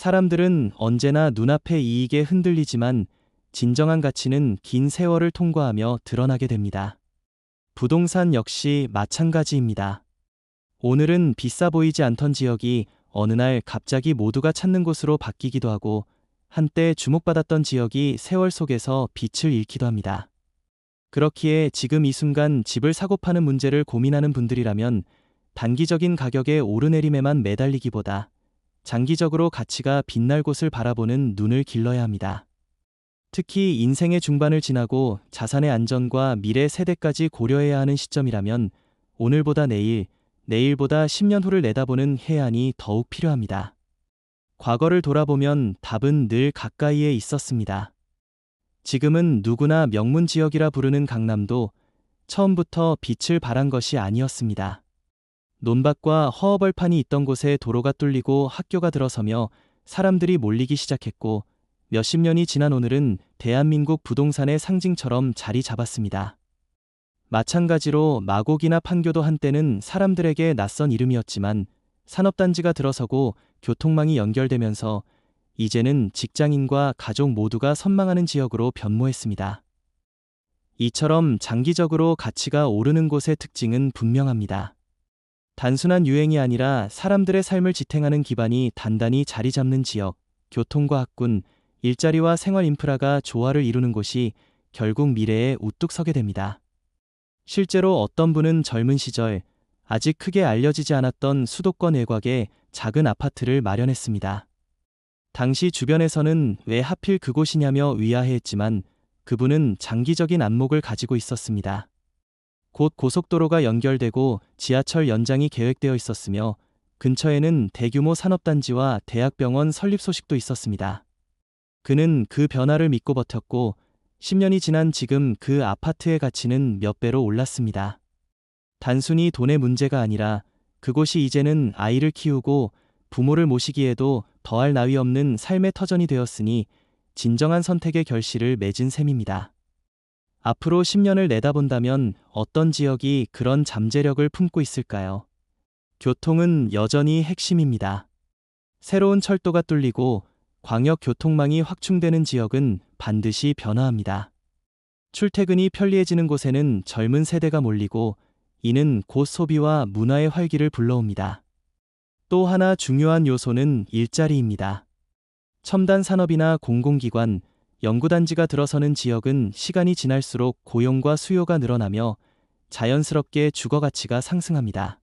사람들은 언제나 눈앞의 이익에 흔들리지만 진정한 가치는 긴 세월을 통과하며 드러나게 됩니다. 부동산 역시 마찬가지입니다. 오늘은 비싸 보이지 않던 지역이 어느 날 갑자기 모두가 찾는 곳으로 바뀌기도 하고, 한때 주목받았던 지역이 세월 속에서 빛을 잃기도 합니다. 그렇기에 지금 이 순간 집을 사고 파는 문제를 고민하는 분들이라면 단기적인 가격의 오르내림에만 매달리기보다 장기적으로 가치가 빛날 곳을 바라보는 눈을 길러야 합니다. 특히 인생의 중반을 지나고 자산의 안전과 미래 세대까지 고려해야 하는 시점이라면 오늘보다 내일, 내일보다 10년 후를 내다보는 해안이 더욱 필요합니다. 과거를 돌아보면 답은 늘 가까이에 있었습니다. 지금은 누구나 명문 지역이라 부르는 강남도 처음부터 빛을 발한 것이 아니었습니다. 논밭과 허허벌판이 있던 곳에 도로가 뚫리고 학교가 들어서며 사람들이 몰리기 시작했고, 몇십 년이 지난 오늘은 대한민국 부동산의 상징처럼 자리 잡았습니다. 마찬가지로 마곡이나 판교도 한때는 사람들에게 낯선 이름이었지만 산업단지가 들어서고 교통망이 연결되면서 이제는 직장인과 가족 모두가 선망하는 지역으로 변모했습니다. 이처럼 장기적으로 가치가 오르는 곳의 특징은 분명합니다. 단순한 유행이 아니라 사람들의 삶을 지탱하는 기반이 단단히 자리 잡는 지역, 교통과 학군, 일자리와 생활 인프라가 조화를 이루는 곳이 결국 미래에 우뚝 서게 됩니다. 실제로 어떤 분은 젊은 시절 아직 크게 알려지지 않았던 수도권 외곽에 작은 아파트를 마련했습니다. 당시 주변에서는 왜 하필 그곳이냐며 의아해했지만 그분은 장기적인 안목을 가지고 있었습니다. 곧 고속도로가 연결되고 지하철 연장이 계획되어 있었으며 근처에는 대규모 산업단지와 대학병원 설립 소식도 있었습니다. 그는 그 변화를 믿고 버텼고 10년이 지난 지금 그 아파트의 가치는 몇 배로 올랐습니다. 단순히 돈의 문제가 아니라 그곳이 이제는 아이를 키우고 부모를 모시기에도 더할 나위 없는 삶의 터전이 되었으니 진정한 선택의 결실을 맺은 셈입니다. 앞으로 10년을 내다본다면 어떤 지역이 그런 잠재력을 품고 있을까요? 교통은 여전히 핵심입니다. 새로운 철도가 뚫리고 광역 교통망이 확충되는 지역은 반드시 변화합니다. 출퇴근이 편리해지는 곳에는 젊은 세대가 몰리고 이는 곧 소비와 문화의 활기를 불러옵니다. 또 하나 중요한 요소는 일자리입니다. 첨단 산업이나 공공기관, 연구단지가 들어서는 지역은 시간이 지날수록 고용과 수요가 늘어나며 자연스럽게 주거가치가 상승합니다.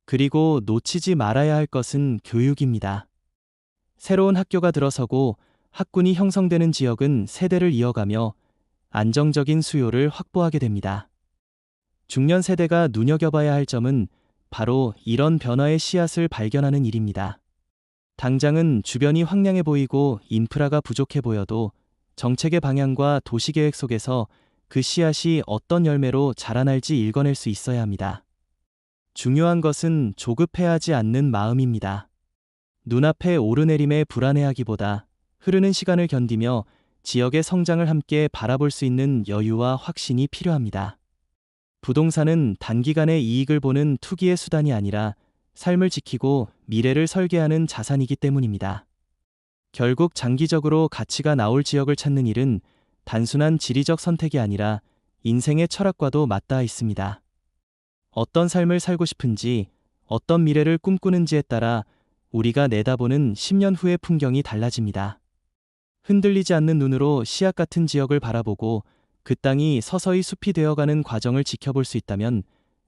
그리고 놓치지 말아야 할 것은 교육입니다. 새로운 학교가 들어서고 학군이 형성되는 지역은 세대를 이어가며 안정적인 수요를 확보하게 됩니다. 중년 세대가 눈여겨봐야 할 점은 바로 이런 변화의 씨앗을 발견하는 일입니다. 당장은 주변이 황량해 보이고 인프라가 부족해 보여도 정책의 방향과 도시계획 속에서 그 씨앗이 어떤 열매로 자라날지 읽어낼 수 있어야 합니다. 중요한 것은 조급해하지 않는 마음입니다. 눈앞의 오르내림에 불안해하기보다 흐르는 시간을 견디며 지역의 성장을 함께 바라볼 수 있는 여유와 확신이 필요합니다. 부동산은 단기간의 이익을 보는 투기의 수단이 아니라 삶을 지키고 미래를 설계하는 자산이기 때문입니다. 결국 장기적으로 가치가 나올 지역을 찾는 일은 단순한 지리적 선택이 아니라 인생의 철학과도 맞닿아 있습니다. 어떤 삶을 살고 싶은지, 어떤 미래를 꿈꾸는지에 따라 우리가 내다보는 10년 후의 풍경이 달라집니다. 흔들리지 않는 눈으로 씨앗 같은 지역을 바라보고 그 땅이 서서히 숲이 되어가는 과정을 지켜볼 수 있다면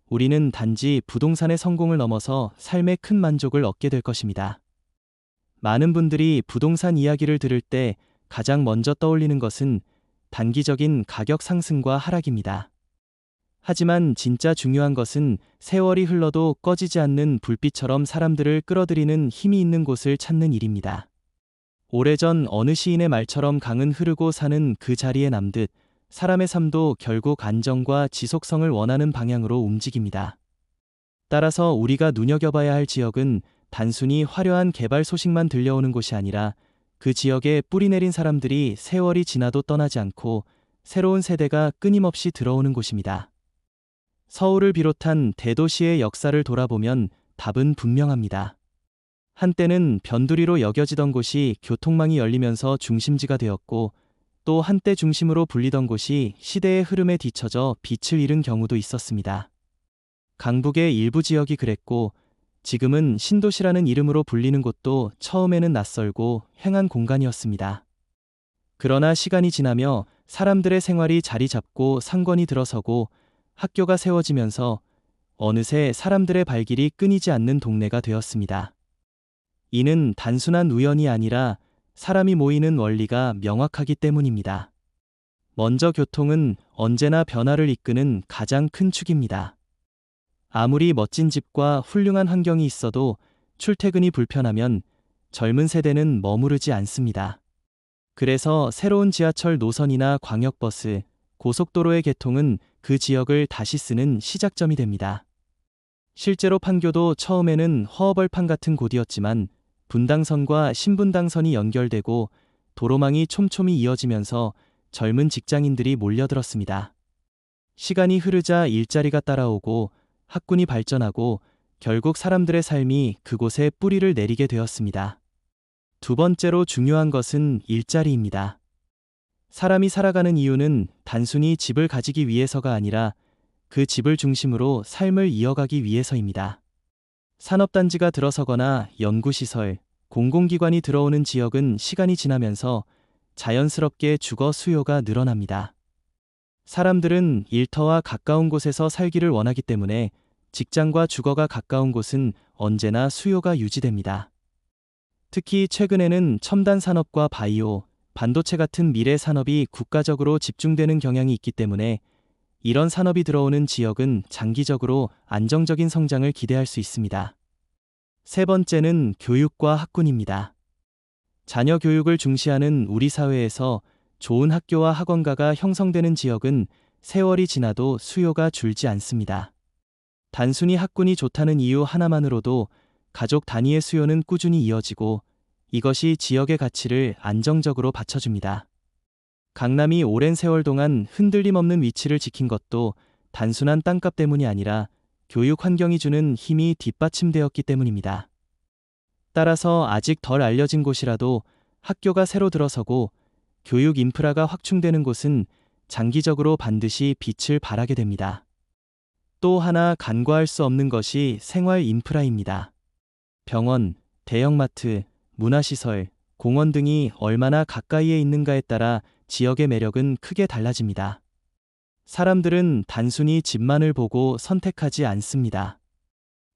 우리는 단지 부동산의 성공을 넘어서 삶의 큰 만족을 얻게 될 것입니다. 많은 분들이 부동산 이야기를 들을 때 가장 먼저 떠올리는 것은 단기적인 가격 상승과 하락입니다. 하지만 진짜 중요한 것은 세월이 흘러도 꺼지지 않는 불빛처럼 사람들을 끌어들이는 힘이 있는 곳을 찾는 일입니다. 오래전 어느 시인의 말처럼 강은 흐르고 사는 그 자리에 남듯 사람의 삶도 결국 안정과 지속성을 원하는 방향으로 움직입니다. 따라서 우리가 눈여겨봐야 할 지역은 단순히 화려한 개발 소식만 들려오는 곳이 아니라 그 지역에 뿌리 내린 사람들이 세월이 지나도 떠나지 않고 새로운 세대가 끊임없이 들어오는 곳입니다. 서울을 비롯한 대도시의 역사를 돌아보면 답은 분명합니다. 한때는 변두리로 여겨지던 곳이 교통망이 열리면서 중심지가 되었고, 또 한때 중심으로 불리던 곳이 시대의 흐름에 뒤처져 빛을 잃은 경우도 있었습니다. 강북의 일부 지역이 그랬고, 지금은 신도시라는 이름으로 불리는 곳도 처음에는 낯설고 횡한 공간이었습니다. 그러나 시간이 지나며 사람들의 생활이 자리 잡고 상권이 들어서고 학교가 세워지면서 어느새 사람들의 발길이 끊이지 않는 동네가 되었습니다. 이는 단순한 우연이 아니라 사람이 모이는 원리가 명확하기 때문입니다. 먼저 교통은 언제나 변화를 이끄는 가장 큰 축입니다. 아무리 멋진 집과 훌륭한 환경이 있어도 출퇴근이 불편하면 젊은 세대는 머무르지 않습니다. 그래서 새로운 지하철 노선이나 광역버스, 고속도로의 개통은 그 지역을 다시 쓰는 시작점이 됩니다. 실제로 판교도 처음에는 허허벌판 같은 곳이었지만 분당선과 신분당선이 연결되고 도로망이 촘촘히 이어지면서 젊은 직장인들이 몰려들었습니다. 시간이 흐르자 일자리가 따라오고 학군이 발전하고 결국 사람들의 삶이 그곳에 뿌리를 내리게 되었습니다. 두 번째로 중요한 것은 일자리입니다. 사람이 살아가는 이유는 단순히 집을 가지기 위해서가 아니라 그 집을 중심으로 삶을 이어가기 위해서입니다. 산업단지가 들어서거나 연구시설, 공공기관이 들어오는 지역은 시간이 지나면서 자연스럽게 주거 수요가 늘어납니다. 사람들은 일터와 가까운 곳에서 살기를 원하기 때문에 직장과 주거가 가까운 곳은 언제나 수요가 유지됩니다. 특히 최근에는 첨단 산업과 바이오, 반도체 같은 미래 산업이 국가적으로 집중되는 경향이 있기 때문에 이런 산업이 들어오는 지역은 장기적으로 안정적인 성장을 기대할 수 있습니다. 세 번째는 교육과 학군입니다. 자녀 교육을 중시하는 우리 사회에서 좋은 학교와 학원가가 형성되는 지역은 세월이 지나도 수요가 줄지 않습니다. 단순히 학군이 좋다는 이유 하나만으로도 가족 단위의 수요는 꾸준히 이어지고 이것이 지역의 가치를 안정적으로 받쳐줍니다. 강남이 오랜 세월 동안 흔들림 없는 위치를 지킨 것도 단순한 땅값 때문이 아니라 교육 환경이 주는 힘이 뒷받침되었기 때문입니다. 따라서 아직 덜 알려진 곳이라도 학교가 새로 들어서고 교육 인프라가 확충되는 곳은 장기적으로 반드시 빛을 발하게 됩니다. 또 하나 간과할 수 없는 것이 생활 인프라입니다. 병원, 대형마트, 문화시설, 공원 등이 얼마나 가까이에 있는가에 따라 지역의 매력은 크게 달라집니다. 사람들은 단순히 집만을 보고 선택하지 않습니다.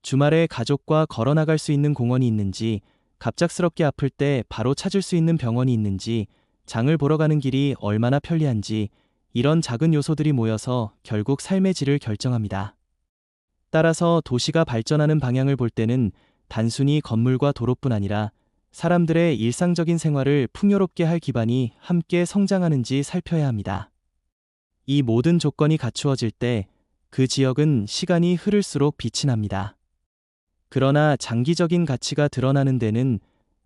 주말에 가족과 걸어 나갈 수 있는 공원이 있는지, 갑작스럽게 아플 때 바로 찾을 수 있는 병원이 있는지, 장을 보러 가는 길이 얼마나 편리한지, 이런 작은 요소들이 모여서 결국 삶의 질을 결정합니다. 따라서 도시가 발전하는 방향을 볼 때는 단순히 건물과 도로뿐 아니라 사람들의 일상적인 생활을 풍요롭게 할 기반이 함께 성장하는지 살펴야 합니다. 이 모든 조건이 갖추어질 때 그 지역은 시간이 흐를수록 빛이 납니다. 그러나 장기적인 가치가 드러나는 데는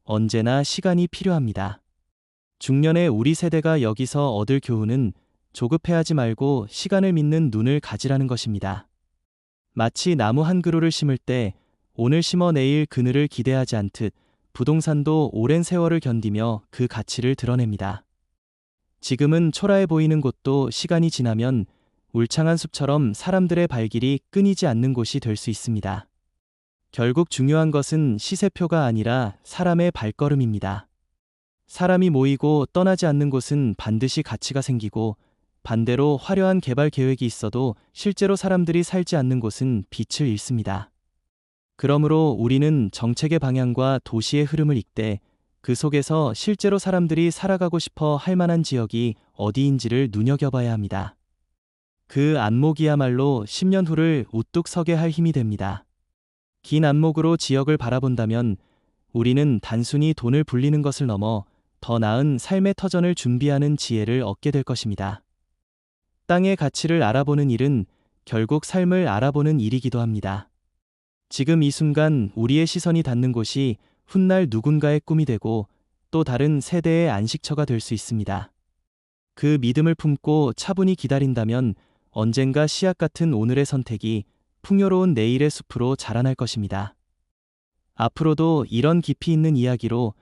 언제나 시간이 필요합니다. 중년의 우리 세대가 여기서 얻을 교훈은 조급해하지 말고 시간을 믿는 눈을 가지라는 것입니다. 마치 나무 한 그루를 심을 때 오늘 심어 내일 그늘을 기대하지 않듯 부동산도 오랜 세월을 견디며 그 가치를 드러냅니다. 지금은 초라해 보이는 곳도 시간이 지나면 울창한 숲처럼 사람들의 발길이 끊이지 않는 곳이 될 수 있습니다. 결국 중요한 것은 시세표가 아니라 사람의 발걸음입니다. 사람이 모이고 떠나지 않는 곳은 반드시 가치가 생기고 반대로 화려한 개발 계획이 있어도 실제로 사람들이 살지 않는 곳은 빛을 잃습니다. 그러므로 우리는 정책의 방향과 도시의 흐름을 읽되 그 속에서 실제로 사람들이 살아가고 싶어 할 만한 지역이 어디인지를 눈여겨봐야 합니다. 그 안목이야말로 10년 후를 우뚝 서게 할 힘이 됩니다. 긴 안목으로 지역을 바라본다면 우리는 단순히 돈을 불리는 것을 넘어 더 나은 삶의 터전을 준비하는 지혜를 얻게 될 것입니다. 땅의 가치를 알아보는 일은 결국 삶을 알아보는 일이기도 합니다. 지금 이 순간 우리의 시선이 닿는 곳이 훗날 누군가의 꿈이 되고 또 다른 세대의 안식처가 될 수 있습니다. 그 믿음을 품고 차분히 기다린다면 언젠가 씨앗 같은 오늘의 선택이 풍요로운 내일의 숲으로 자라날 것입니다. 앞으로도 이런 깊이 있는 이야기로